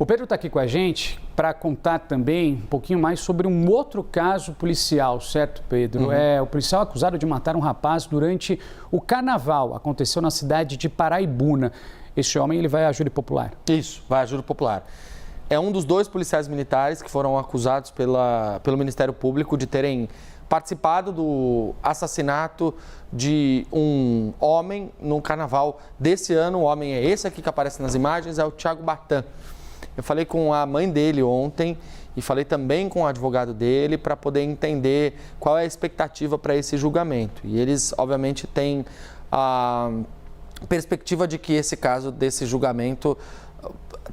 O Pedro está aqui com a gente para contar também um pouquinho mais sobre um outro caso policial, certo, Pedro? O policial acusado de matar um rapaz durante o carnaval. Aconteceu na cidade de Paraibuna. Este homem ele vai à júri popular. Isso, vai à júri popular. É um dos dois policiais militares que foram acusados pelo Ministério Público de terem participado do assassinato de um homem no carnaval desse ano. O homem é esse aqui que aparece nas imagens, é o Thiago Batan. Eu falei com a mãe dele ontem e falei também com o advogado dele para poder entender qual é a expectativa para esse julgamento. E eles, obviamente, têm a perspectiva de que esse caso desse julgamento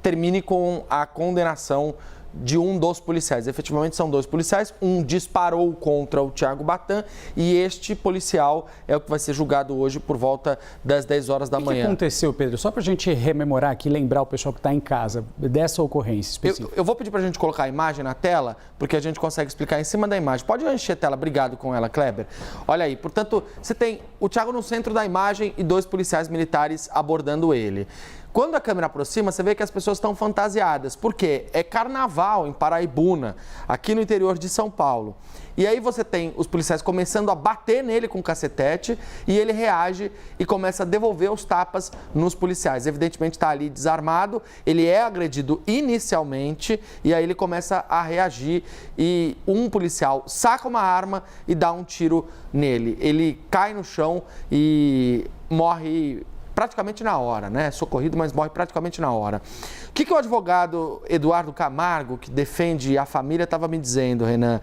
termine com a condenação de um dos policiais. Efetivamente são dois policiais, um disparou contra o Thiago Batan e este policial é o que vai ser julgado hoje por volta das 10 horas da manhã. O que aconteceu, Pedro? Só para a gente rememorar aqui, lembrar o pessoal que está em casa dessa ocorrência específica. Eu vou pedir para a gente colocar a imagem na tela, porque a gente consegue explicar em cima da imagem. Pode encher a tela, obrigado com ela, Kleber. Olha aí, portanto, você tem o Thiago no centro da imagem e dois policiais militares abordando ele. Quando a câmera aproxima, você vê que as pessoas estão fantasiadas, porque é carnaval em Paraibuna, aqui no interior de São Paulo. E aí você tem os policiais começando a bater nele com cacetete e ele reage e começa a devolver os tapas nos policiais. Evidentemente está ali desarmado, ele é agredido inicialmente e aí ele começa a reagir e um policial saca uma arma e dá um tiro nele. Ele cai no chão e morre praticamente na hora, né? Socorrido, mas morre praticamente na hora. O que o advogado Eduardo Camargo, que defende a família, estava me dizendo, Renan?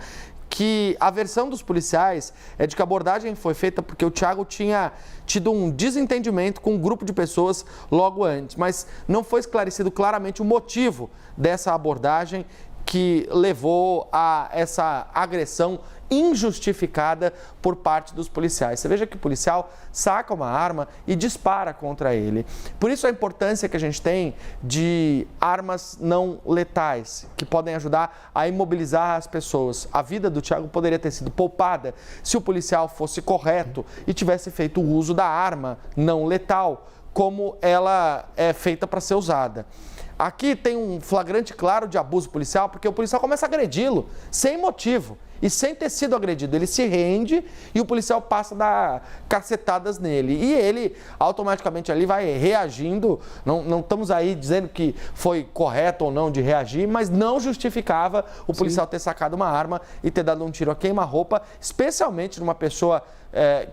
Que a versão dos policiais é de que a abordagem foi feita porque o Thiago tinha tido um desentendimento com um grupo de pessoas logo antes, mas não foi esclarecido claramente o motivo dessa abordagem que levou a essa agressão injustificada por parte dos policiais. Você veja que o policial saca uma arma e dispara contra ele. Por isso a importância que a gente tem de armas não letais, que podem ajudar a imobilizar as pessoas. A vida do Thiago poderia ter sido poupada se o policial fosse correto e tivesse feito o uso da arma não letal, como ela é feita para ser usada. Aqui tem um flagrante claro de abuso policial, porque o policial começa a agredi-lo sem motivo e sem ter sido agredido. Ele se rende e o policial passa a dar cacetadas nele. E ele automaticamente ali vai reagindo. Não estamos aí dizendo que foi correto ou não de reagir, mas não justificava o policial ter sacado uma arma e ter dado um tiro a queima-roupa, especialmente numa pessoa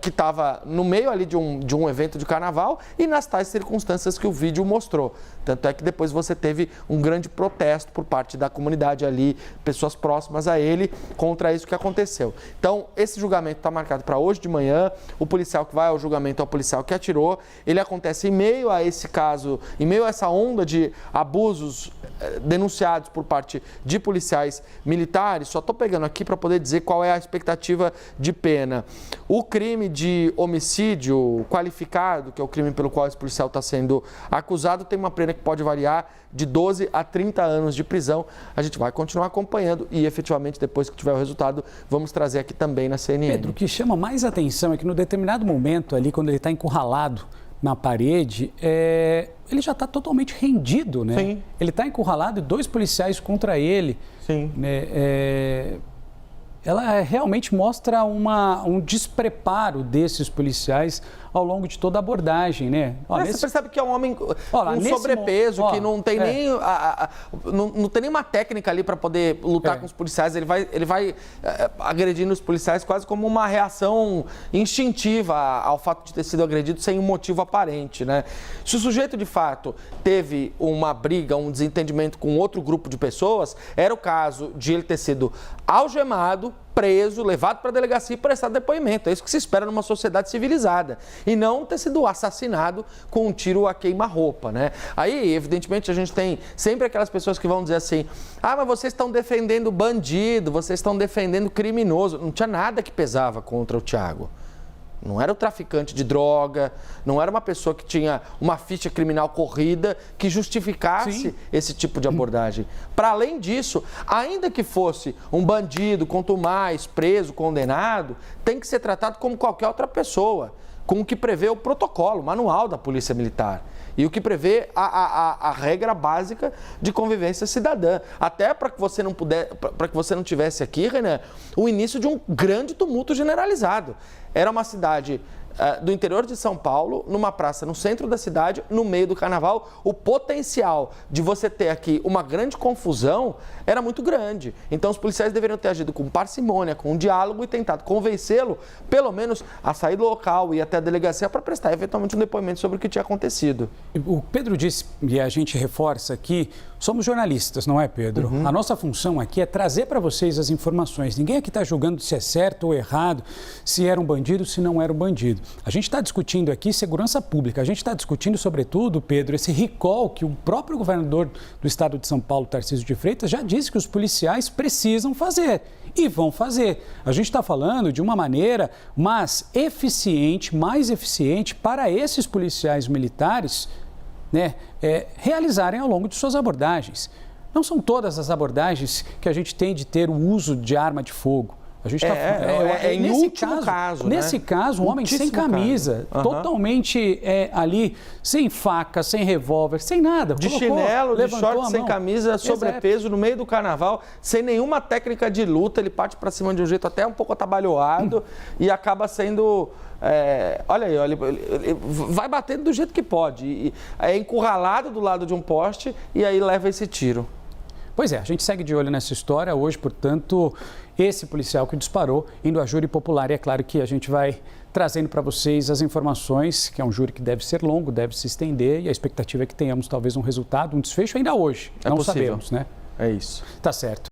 que estava no meio ali de um evento de carnaval e nas tais circunstâncias que o vídeo mostrou. Tanto é que depois você teve um grande protesto por parte da comunidade ali, pessoas próximas a ele, contra isso que aconteceu. Então, esse julgamento está marcado para hoje de manhã. O policial que vai ao julgamento é o policial que atirou. Ele acontece em meio a esse caso, em meio a essa onda de abusos denunciados por parte de policiais militares. Só estou pegando aqui para poder dizer qual é a expectativa de pena. O crime de homicídio qualificado, que é o crime pelo qual esse policial está sendo acusado, tem uma pena que pode variar de 12 a 30 anos de prisão. A gente vai continuar acompanhando e, efetivamente, depois que tiver o resultado, vamos trazer aqui também na CNN. Pedro, o que chama mais atenção é que, no determinado momento ali, quando ele está encurralado na parede, ele já está totalmente rendido, né? Sim. Ele está encurralado e dois policiais contra ele. Sim. Né? Ela realmente mostra um despreparo desses policiais ao longo de toda a abordagem, né? Você percebe que é um homem com sobrepeso, que não tem não tem nenhuma técnica ali para poder lutar com os policiais. Ele vai agredindo os policiais quase como uma reação instintiva ao fato de ter sido agredido sem um motivo aparente, né? Se o sujeito, de fato, teve uma briga, um desentendimento com outro grupo de pessoas, era o caso de ele ter sido algemado, preso, levado para a delegacia e prestado depoimento. É isso que se espera numa sociedade civilizada. E não ter sido assassinado com um tiro a queima-roupa, né? Aí, evidentemente, a gente tem sempre aquelas pessoas que vão dizer assim: ah, mas vocês estão defendendo bandido, vocês estão defendendo criminoso. Não tinha nada que pesava contra o Thiago. Não era o traficante de droga, não era uma pessoa que tinha uma ficha criminal corrida que justificasse esse tipo de abordagem. Para além disso, ainda que fosse um bandido, quanto mais preso, condenado, tem que ser tratado como qualquer outra pessoa, com o que prevê o protocolo, o manual da Polícia Militar. e o que prevê a regra básica de convivência cidadã. Até para que você não tivesse aqui, Renan, o início de um grande tumulto generalizado. Era uma cidade do interior de São Paulo, numa praça no centro da cidade, no meio do carnaval. O potencial de você ter aqui uma grande confusão era muito grande. Então os policiais deveriam ter agido com parcimônia, com diálogo e tentado convencê-lo, pelo menos, a sair do local e ir até a delegacia para prestar eventualmente um depoimento sobre o que tinha acontecido. O Pedro disse, e a gente reforça aqui, somos jornalistas, não é, Pedro? A nossa função aqui é trazer para vocês as informações. Ninguém aqui está julgando se é certo ou errado, se era um bandido, se não era um bandido. A gente está discutindo aqui segurança pública, a gente está discutindo, sobretudo, Pedro, esse recall que o próprio governador do estado de São Paulo, Tarcísio de Freitas, já disse que os policiais precisam fazer e vão fazer. A gente está falando de uma maneira mais eficiente para esses policiais militares, né, realizarem ao longo de suas abordagens. Não são todas as abordagens que a gente tem de ter o uso de arma de fogo. A gente em último caso, nesse caso, um homem sem camisa, totalmente ali, sem faca, sem revólver, sem nada. De chinelo, de short, sem camisa, sobrepeso, no meio do carnaval, sem nenhuma técnica de luta, ele parte para cima de um jeito até um pouco atabalhoado e acaba sendo... olha aí, ele vai batendo do jeito que pode, é encurralado do lado de um poste e aí leva esse tiro. Pois é, a gente segue de olho nessa história. Hoje, portanto, esse policial que disparou indo a júri popular. E é claro que a gente vai trazendo para vocês as informações, que é um júri que deve ser longo, deve se estender, e a expectativa é que tenhamos talvez um resultado, um desfecho ainda hoje. Não sabemos, né? É isso. Tá certo.